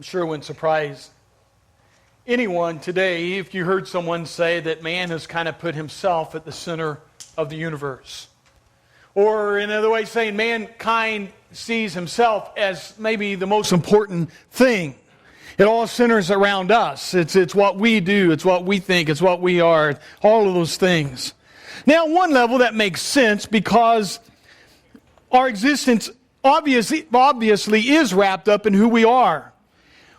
sure it wouldn't surprise anyone today if you heard someone say that man has kind of put himself at the center of the universe. Or in another way, saying mankind sees himself as maybe the most important thing. It all centers around us. It's what we do, it's what we think, it's what we are, all of those things. Now, on one level that makes sense because our existence obviously is wrapped up in who we are.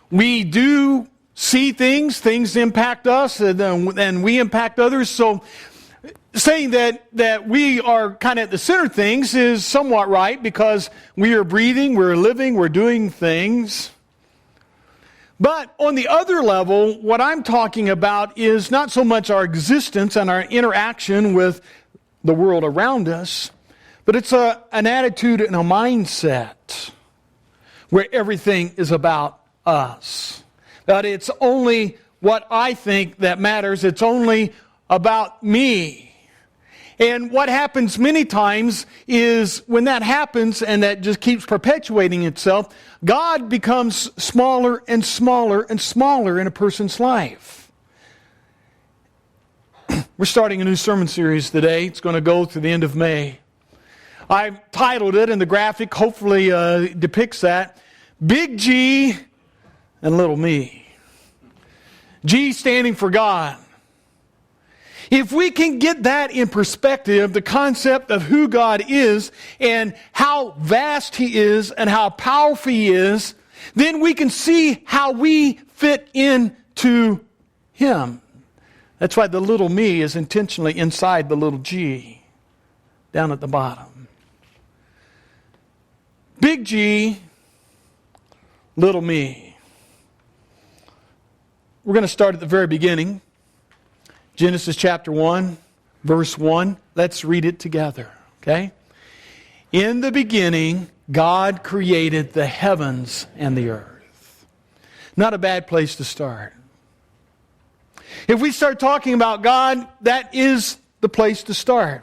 We do see things impact us, and we impact others. So saying that we are kind of at the center of things is somewhat right because we are breathing, we're living, we're doing things. But on the other level, what I'm talking about is not so much our existence and our interaction with the world around us, but it's an attitude and a mindset where everything is about us. That it's only what I think that matters. It's only about me. And what happens many times is when that happens and that just keeps perpetuating itself, God becomes smaller and smaller and smaller in a person's life. We're starting a new sermon series today. It's going to go through the end of May. I've titled it, and the graphic hopefully depicts that, Big G and Little Me. G standing for God. If we can get that in perspective, the concept of who God is and how vast He is and how powerful He is, then we can see how we fit into Him. That's why the little me is intentionally inside the little g, down at the bottom. Big G, little me. We're going to start at the very beginning. Genesis chapter 1, verse 1. Let's read it together, okay? In the beginning, God created the heavens and the earth. Not a bad place to start. If we start talking about God, that is the place to start.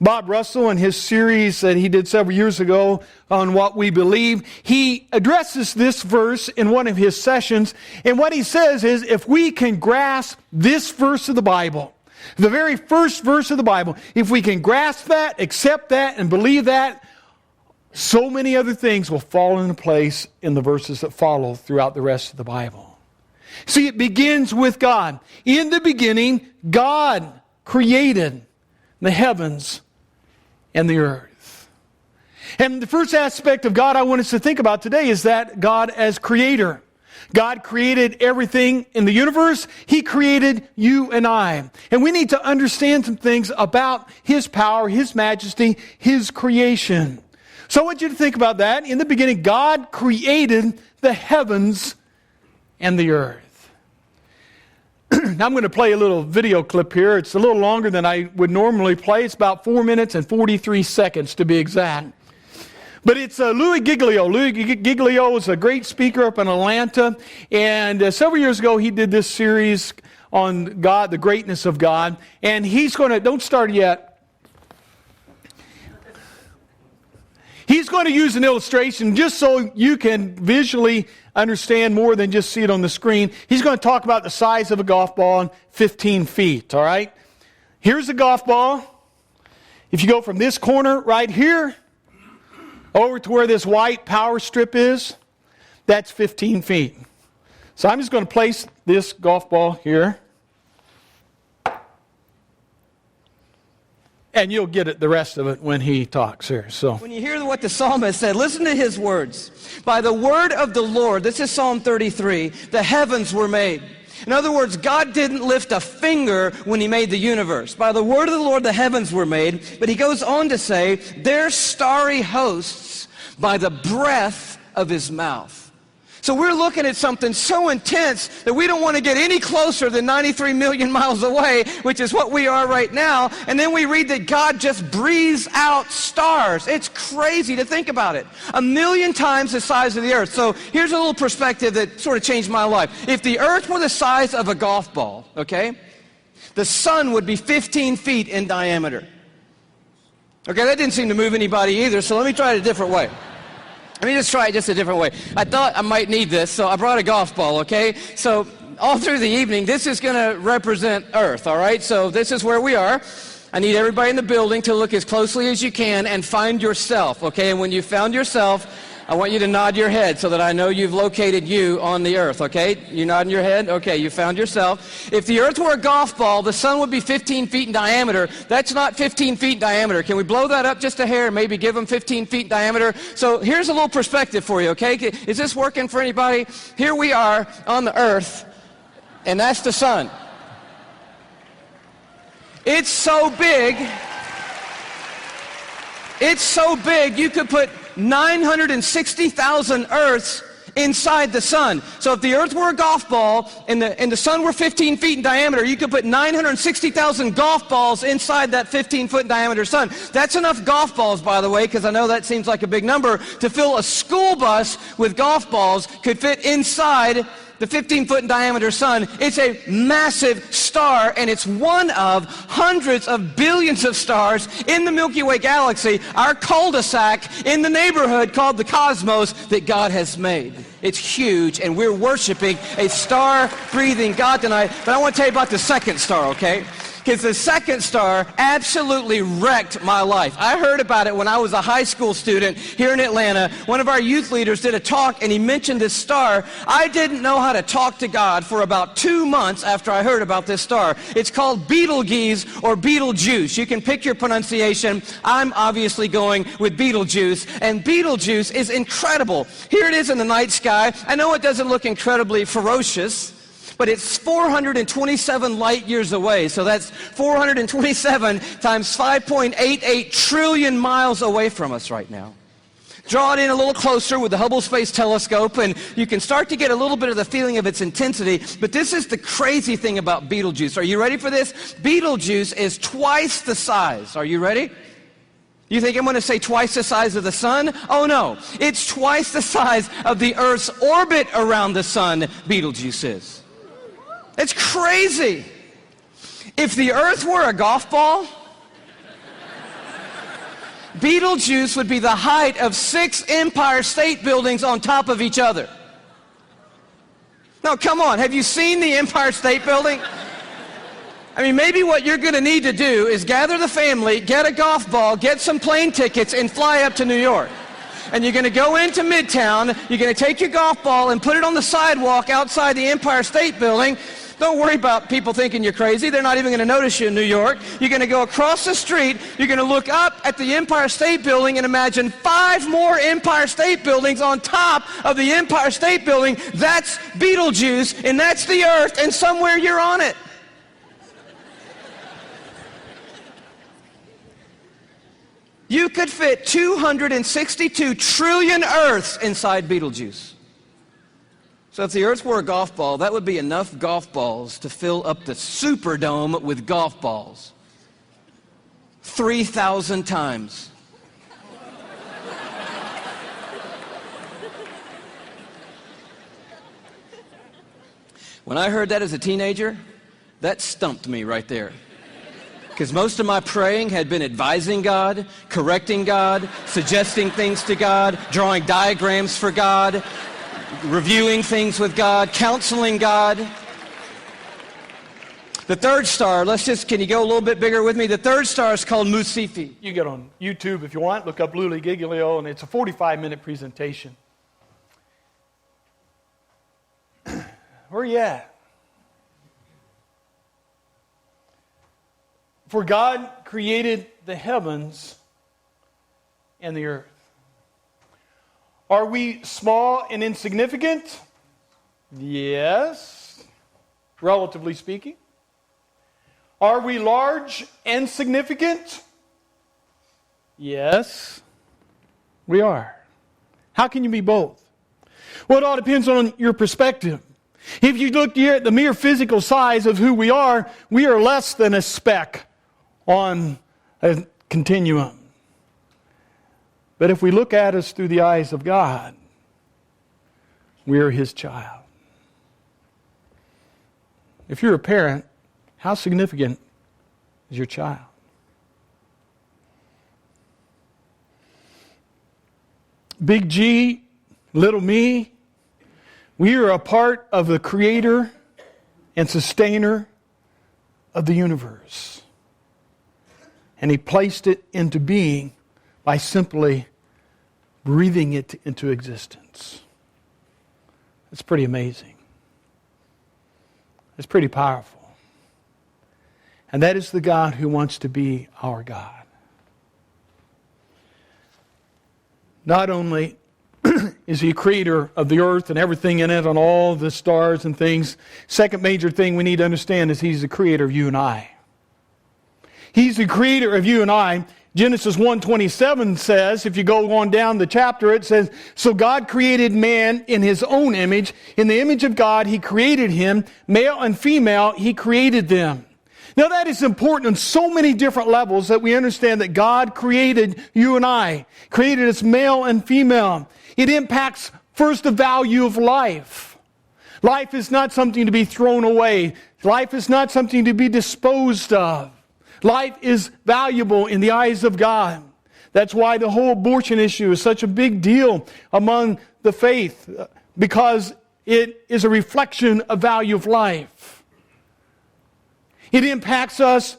Bob Russell, in his series that he did several years ago on What We Believe, he addresses this verse in one of his sessions. And what he says is, if we can grasp this verse of the Bible, the very first verse of the Bible, if we can grasp that, accept that, and believe that, so many other things will fall into place in the verses that follow throughout the rest of the Bible. See, it begins with God. In the beginning, God created the heavens and the earth. And the first aspect of God I want us to think about today is that God as creator. God created everything in the universe. He created you and I. And we need to understand some things about His power, His majesty, His creation. So I want you to think about that. In the beginning, God created the heavens and the earth. Now I'm going to play a little video clip here. It's a little longer than I would normally play. It's about 4 minutes and 43 seconds to be exact. But it's Louis Giglio. Louis Giglio is a great speaker up in Atlanta. And several years ago he did this series on God, the greatness of God. And he's going to, don't start yet. He's going to use an illustration just so you can visually understand more than just see it on the screen. He's going to talk about the size of a golf ball in 15 feet, all right? Here's a golf ball. If you go from this corner right here over to where this white power strip is, that's 15 feet. So I'm just going to place this golf ball here. And you'll get it, the rest of it, when he talks here. So when you hear what the psalmist said, listen to his words. By the word of the Lord, this is Psalm 33, the heavens were made. In other words, God didn't lift a finger when He made the universe. By the word of the Lord, the heavens were made. But He goes on to say, their starry hosts by the breath of His mouth. So we're looking at something so intense that we don't want to get any closer than 93 million miles away, which is what we are right now. And then we read that God just breathes out stars. It's crazy to think about it. 1 million times the size of the earth. So here's a little perspective that sort of changed my life. If the earth were the size of a golf ball, okay, the sun would be 15 feet in diameter. Okay, that didn't seem to move anybody either, so let me try it a different way. Let me just try it just a different way. I thought I might need this, so I brought a golf ball, okay? So all through the evening, this is going to represent Earth, all right? So this is where we are. I need everybody in the building to look as closely as you can and find yourself, okay? And when you found yourself, I want you to nod your head so that I know you've located you on the earth, okay? You nodding your head? Okay, you found yourself. If the earth were a golf ball, the sun would be 15 feet in diameter. That's not 15 feet in diameter. Can we blow that up just a hair and maybe give them 15 feet in diameter? So here's a little perspective for you, okay? Is this working for anybody? Here we are on the earth, and that's the sun. It's so big, you could put 960,000 Earths inside the sun. So if the Earth were a golf ball and the sun were 15 feet in diameter, you could put 960,000 golf balls inside that 15-foot diameter sun. That's enough golf balls, by the way, because I know that seems like a big number, to fill a school bus with golf balls could fit inside the 15-foot in diameter sun. It's a massive star, and it's one of hundreds of billions of stars in the Milky Way galaxy, our cul-de-sac in the neighborhood called the cosmos that God has made. It's huge, and we're worshiping a star-breathing God tonight. But I want to tell you about the second star, okay? Because the second star absolutely wrecked my life. I heard about it when I was a high school student here in Atlanta. One of our youth leaders did a talk, and he mentioned this star. I didn't know how to talk to God for about 2 months after I heard about this star. It's called Betelgeuse or Betelgeuse. You can pick your pronunciation. I'm obviously going with Betelgeuse, and Betelgeuse is incredible. Here it is in the night sky. I know it doesn't look incredibly ferocious, but it's 427 light years away. So that's 427 times 5.88 trillion miles away from us right now. Draw it in a little closer with the Hubble Space Telescope, and you can start to get a little bit of the feeling of its intensity. But this is the crazy thing about Betelgeuse. Are you ready for this? Betelgeuse is twice the size. Are you ready? You think I'm going to say twice the size of the sun? Oh no, it's twice the size of the Earth's orbit around the sun, Betelgeuse is. It's crazy. If the earth were a golf ball, Betelgeuse would be the height of 6 Empire State Buildings on top of each other. Now, come on, have you seen the Empire State Building? I mean, maybe what you're going to need to do is gather the family, get a golf ball, get some plane tickets, and fly up to New York. And you're going to go into Midtown, you're going to take your golf ball and put it on the sidewalk outside the Empire State Building. Don't worry about people thinking you're crazy. They're not even going to notice you in New York. You're going to go across the street. You're going to look up at the Empire State Building and imagine 5 more Empire State Buildings on top of the Empire State Building. That's Betelgeuse, and that's the Earth, and somewhere you're on it. You could fit 262 trillion Earths inside Betelgeuse. So if the Earth were a golf ball, that would be enough golf balls to fill up the Superdome with golf balls. 3,000 times. When I heard that as a teenager, that stumped me right there. Because most of my praying had been advising God, correcting God, suggesting things to God, drawing diagrams for God, reviewing things with God, counseling God. The third star, can you go a little bit bigger with me? The third star is called Musifi. You get on YouTube if you want, look up Luli Giglio, and it's a 45-minute presentation. Where are you at? For God created the heavens and the earth. Are we small and insignificant? Yes, relatively speaking. Are we large and significant? Yes, we are. How can you be both? Well, it all depends on your perspective. If you look here at the mere physical size of who we are less than a speck on a continuum. But if we look at us through the eyes of God, we are His child. If you're a parent, how significant is your child? big G, little me. We are a part of the creator and sustainer of the universe. And He placed it into being by simply breathing it into existence. It's pretty amazing. It's pretty powerful. And that is the God who wants to be our God. Not only is He creator of the earth and everything in it and all the stars and things. Second major thing we need to understand is He's the creator of you and I. He's the creator of you and I. Genesis 1:27 says, if you go on down the chapter, it says, so God created man in His own image. In the image of God, He created him. Male and female, He created them. Now that is important on so many different levels that we understand that God created you and I, created us male and female. It impacts first the value of life. Life is not something to be thrown away. Life is not something to be disposed of. Life is valuable in the eyes of God. That's why the whole abortion issue is such a big deal among the faith, because it is a reflection of value of life. It impacts us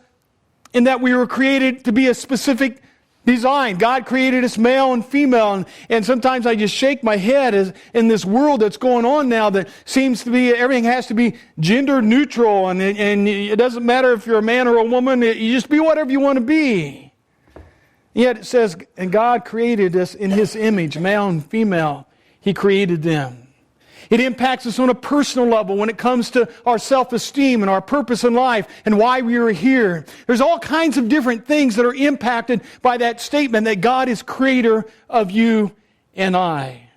in that we were created to be a specific design. God created us male and female. And sometimes I just shake my head as in this world that's going on now that seems to be, everything has to be gender neutral. And it doesn't matter if you're a man or a woman. You just be whatever you want to be. Yet it says, and God created us in His image, male and female. He created them. It impacts us on a personal level when it comes to our self-esteem and our purpose in life and why we are here. There's all kinds of different things that are impacted by that statement that God is creator of you and I.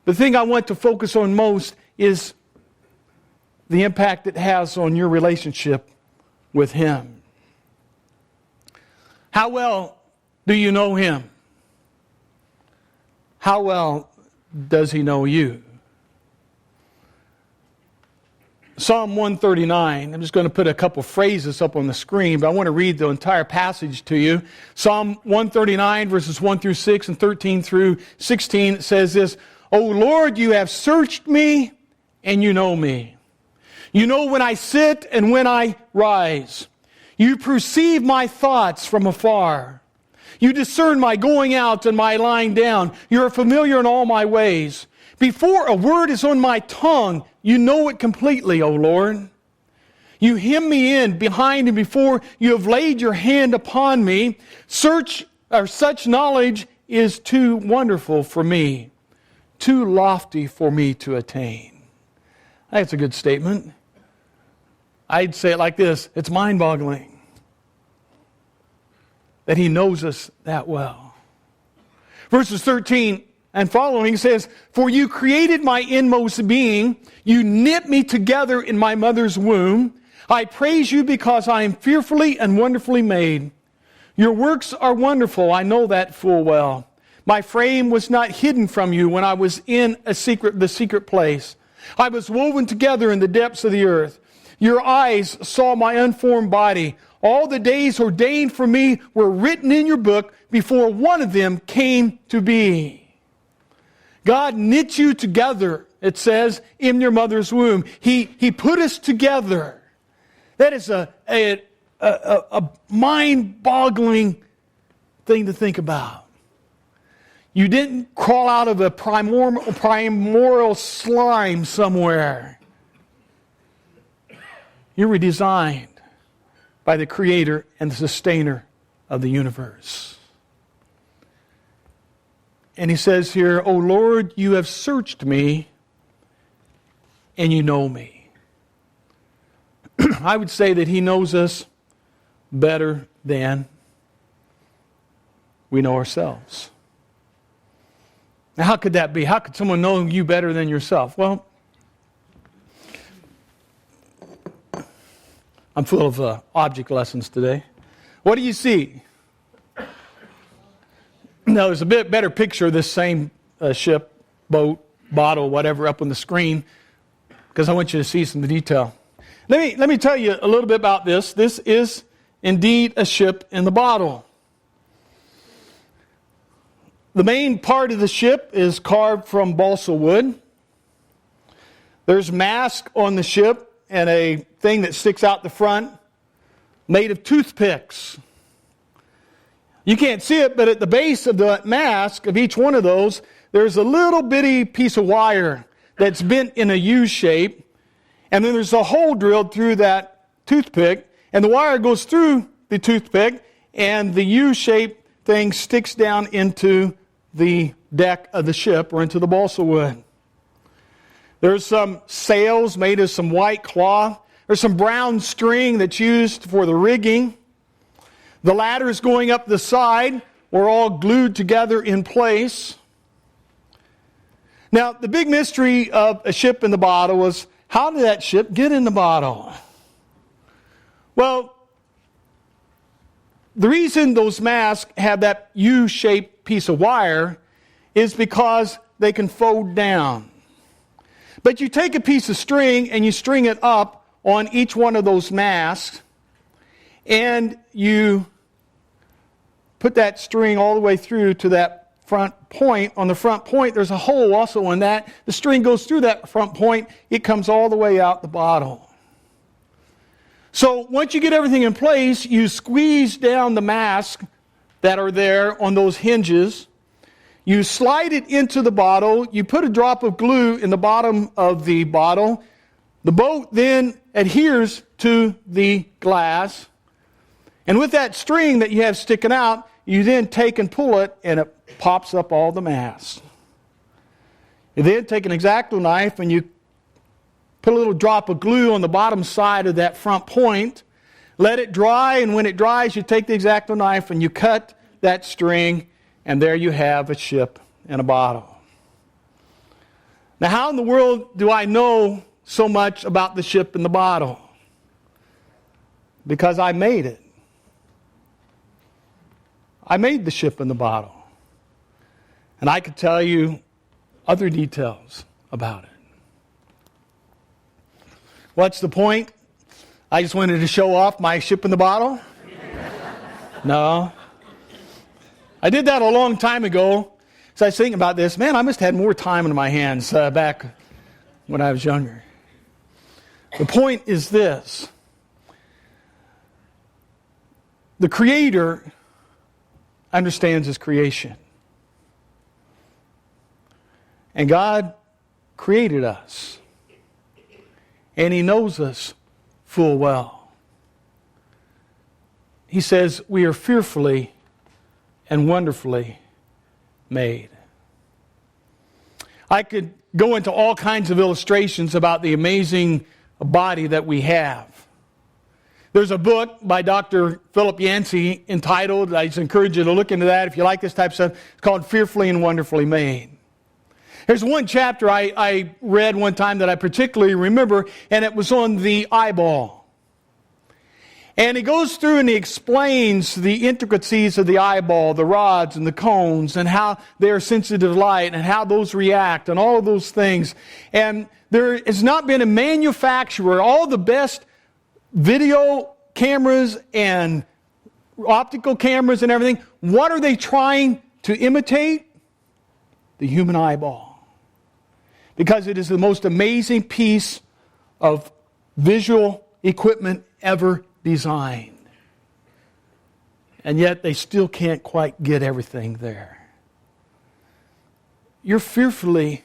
The thing I want to focus on most is the impact it has on your relationship with Him. How well do you know Him? How well does He know you? Psalm 139, I'm just going to put a couple phrases up on the screen, but I want to read the entire passage to you. Psalm 139, verses 1 through 6 and 13 through 16, it says this, O Lord, you have searched me and you know me. You know when I sit and when I rise. You perceive my thoughts from afar. You discern my going out and my lying down. You are familiar in all my ways. Before a word is on my tongue, you know it completely, O Lord. You hem me in behind and before you have laid your hand upon me. Such knowledge is too wonderful for me, too lofty for me to attain. That's a good statement. I'd say it like this, it's mind-boggling that He knows us that well. Verses 13 and following says, for you created my inmost being. You knit me together in my mother's womb. I praise you because I am fearfully and wonderfully made. Your works are wonderful. I know that full well. My frame was not hidden from you when I was in the secret place. I was woven together in the depths of the earth. Your eyes saw my unformed body. All the days ordained for me were written in your book before one of them came to be. God knit you together, it says, in your mother's womb. He put us together. That is a mind-boggling thing to think about. You didn't crawl out of a primordial slime somewhere. You were designed by the Creator and the Sustainer of the universe. And He says here, O Lord, you have searched me and you know me. I would say that He knows us better than we know ourselves. Now, how could that be? How could someone know you better than yourself? Well, I'm full of object lessons today. What do you see? Now, there's a bit better picture of this same ship, boat, bottle, whatever, up on the screen, because I want you to see some of the detail. Let me tell you a little bit about this. This is indeed a ship in the bottle. The main part of the ship is carved from balsa wood. There's mast on the ship and a thing that sticks out the front made of toothpicks. You can't see it, but at the base of the mast of each one of those, there's a little bitty piece of wire that's bent in a U shape, and then there's a hole drilled through that toothpick, and the wire goes through the toothpick, and the U-shaped thing sticks down into the deck of the ship or into the balsa wood. There's some sails made of some white cloth. There's some brown string that's used for the rigging. The ladders going up the side were all glued together in place. Now, the big mystery of a ship in the bottle was, how did that ship get in the bottle? Well, the reason those masts have that U-shaped piece of wire is because they can fold down. But you take a piece of string and you string it up on each one of those masts, and you put that string all the way through to that front point. On the front point, there's a hole also in that. The string goes through that front point. It comes all the way out the bottom. So once you get everything in place, you squeeze down the masts that are there on those hinges. You slide it into the bottle. You put a drop of glue in the bottom of the bottle. The boat then adheres to the glass. And with that string that you have sticking out, you then take and pull it, and it pops up all the masts. You then take an X-Acto knife and you put a little drop of glue on the bottom side of that front point. Let it dry, and when it dries, you take the X-Acto knife and you cut that string, and there you have a ship in a bottle. Now, how in the world do I know so much about the ship in the bottle? Because I made it. I made the ship in the bottle. And I could tell you other details about it. What's the point? I just wanted to show off my ship in the bottle? No. I did that a long time ago. So I was thinking about this. Man, I must have had more time in my hands back when I was younger. The point is this. The Creator understands His creation. And God created us. And He knows us full well. He says we are fearfully and wonderfully made. I could go into all kinds of illustrations about the amazing body that we have. There's a book by Dr. Philip Yancey entitled, I just encourage you to look into that if you like this type of stuff, it's called Fearfully and Wonderfully Made. There's one chapter I read one time that I particularly remember, and it was on the eyeball. And he goes through and he explains the intricacies of the eyeball, the rods and the cones, and how they are sensitive to light, and how those react, and all of those things. And there has not been a manufacturer, all the best video cameras and optical cameras and everything, what are they trying to imitate? The human eyeball. Because it is the most amazing piece of visual equipment ever designed. And yet they still can't quite get everything there. You're fearfully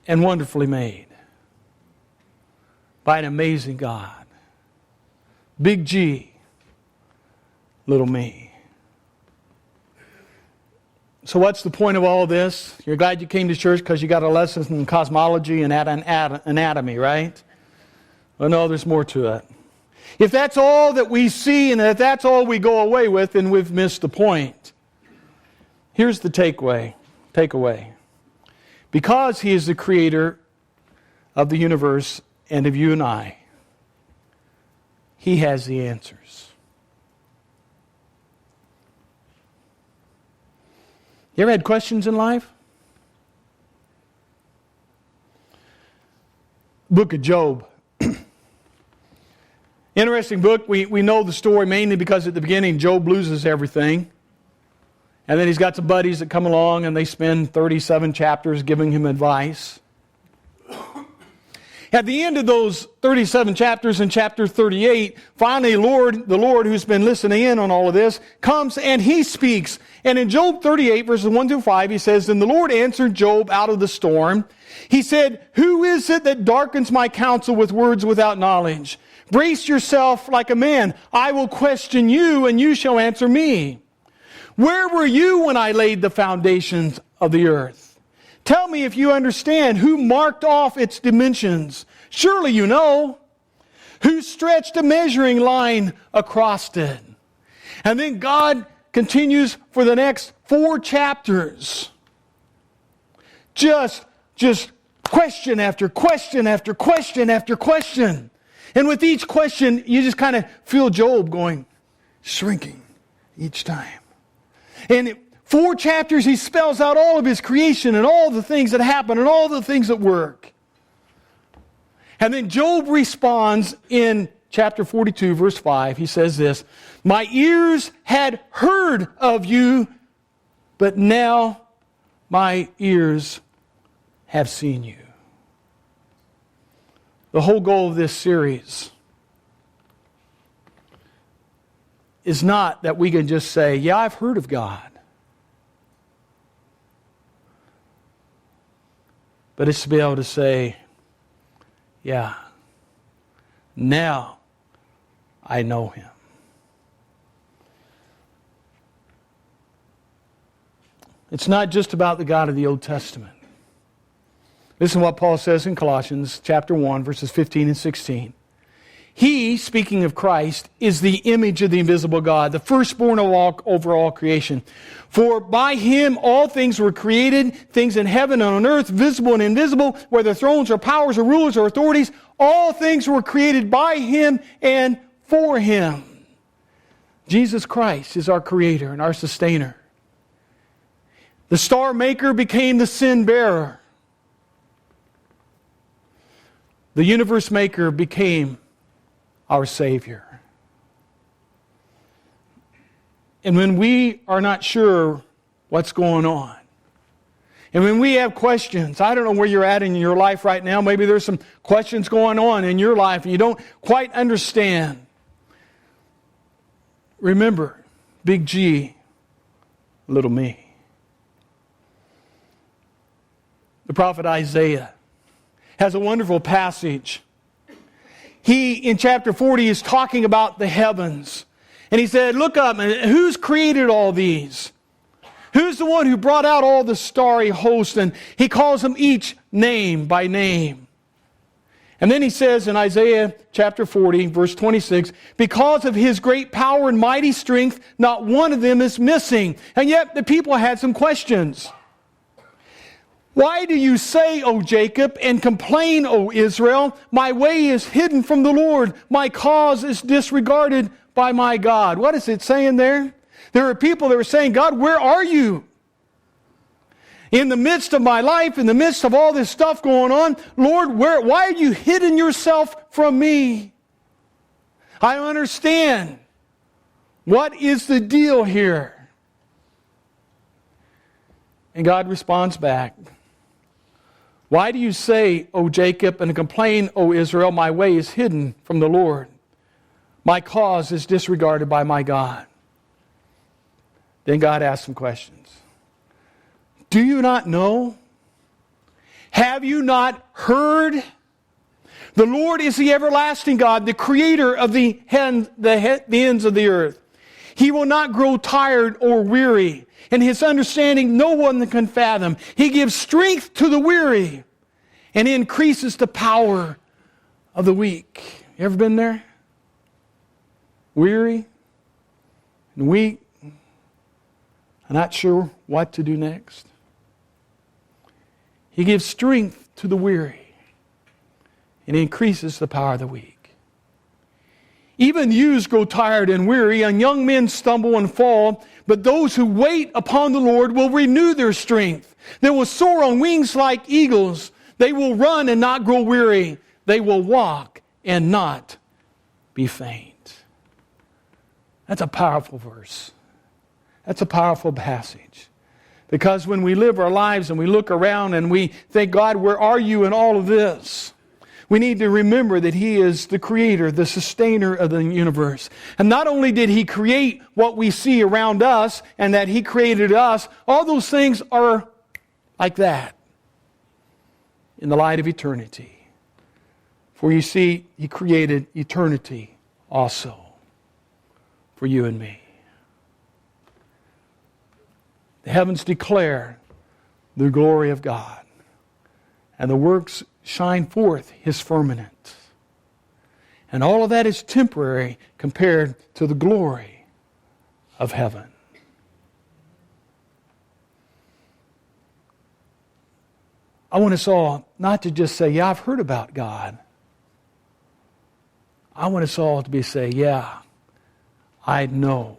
and wonderfully made by an amazing God. Big G, little me. So what's the point of all this? You're glad you came to church because you got a lesson in cosmology and anatomy, right? Well, no, there's more to it. If that's all that we see and if that's all we go away with, then we've missed the point. Here's the takeaway. Because He is the creator of the universe and of you and I, He has the answers. You ever had questions in life? Book of Job. Interesting book. We know the story mainly because at the beginning Job loses everything. And then he's got some buddies that come along and they spend 37 chapters giving him advice. At the end of those 37 chapters, in chapter 38, finally the Lord who's been listening in on all of this, comes and he speaks. And in Job 38, verses 1 through 5, he says, "Then the Lord answered Job out of the storm. He said, 'Who is it that darkens my counsel with words without knowledge? Brace yourself like a man. I will question you, and you shall answer me. Where were you when I laid the foundations of the earth? Tell me if you understand. Who marked off its dimensions? Surely you know. Who stretched a measuring line across it?'" And then God continues for the next 4 chapters. Just question after question after question after question. And with each question, you just kind of feel Job going, shrinking each time. And in 4 chapters, he spells out all of his creation and all the things that happen and all the things that work. And then Job responds in chapter 42, verse 5. He says this, "My ears had heard of you, but now my ears have seen you." The whole goal of this series is not that we can just say, "Yeah, I've heard of God." But it's to be able to say, "Yeah, now I know Him." It's not just about the God of the Old Testament. Listen to what Paul says in Colossians chapter 1, verses 15 and 16. "He," speaking of Christ, "is the image of the invisible God, the firstborn over all creation. For by Him all things were created, things in heaven and on earth, visible and invisible, whether thrones or powers or rulers or authorities. All things were created by Him and for Him." Jesus Christ is our Creator and our Sustainer. The star maker became the sin bearer. The universe maker became our Savior. And when we are not sure what's going on, and when we have questions, I don't know where you're at in your life right now. Maybe there's some questions going on in your life and you don't quite understand. Remember, big G, little me. The prophet Isaiah has a wonderful passage. He, in chapter 40, is talking about the heavens. And he said, "Look up, who's created all these? Who's the one who brought out all the starry host?" And he calls them each name by name. And then he says in Isaiah chapter 40, verse 26, "Because of His great power and mighty strength, not one of them is missing." And yet the people had some questions. "Why do you say, O Jacob, and complain, O Israel? My way is hidden from the Lord. My cause is disregarded by my God." What is it saying there? There are people that are saying, "God, where are you? In the midst of my life, in the midst of all this stuff going on, Lord, why are you hidden yourself from me? I don't understand. What is the deal here?" And God responds back, "Why do you say, O Jacob, and complain, O Israel, my way is hidden from the Lord. My cause is disregarded by my God." Then God asks some questions. "Do you not know? Have you not heard? The Lord is the everlasting God, the creator of the ends of the earth. He will not grow tired or weary, and His understanding no one can fathom. He gives strength to the weary and increases the power of the weak." You ever been there? Weary and weak, and not sure what to do next. He gives strength to the weary and increases the power of the weak. "Even youths grow tired and weary, and young men stumble and fall. But those who wait upon the Lord will renew their strength. They will soar on wings like eagles. They will run and not grow weary. They will walk and not be faint." That's a powerful verse. That's a powerful passage. Because when we live our lives and we look around and we think, God, where are you in all of this? We need to remember that He is the creator, the sustainer of the universe. And not only did He create what we see around us and that He created us, all those things are like that in the light of eternity. For you see, He created eternity also for you and me. The heavens declare the glory of God, and the works shine forth His firmament. And all of that is temporary compared to the glory of heaven. I want us all not to just say, yeah, I've heard about God. I want us all to say, yeah, I know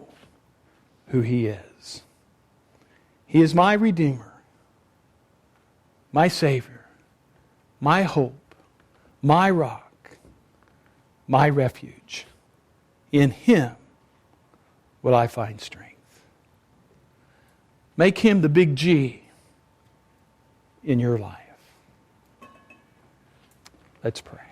who He is. He is my Redeemer, my Savior, my hope, my rock, my refuge. In Him will I find strength. Make Him the big G in your life. Let's pray.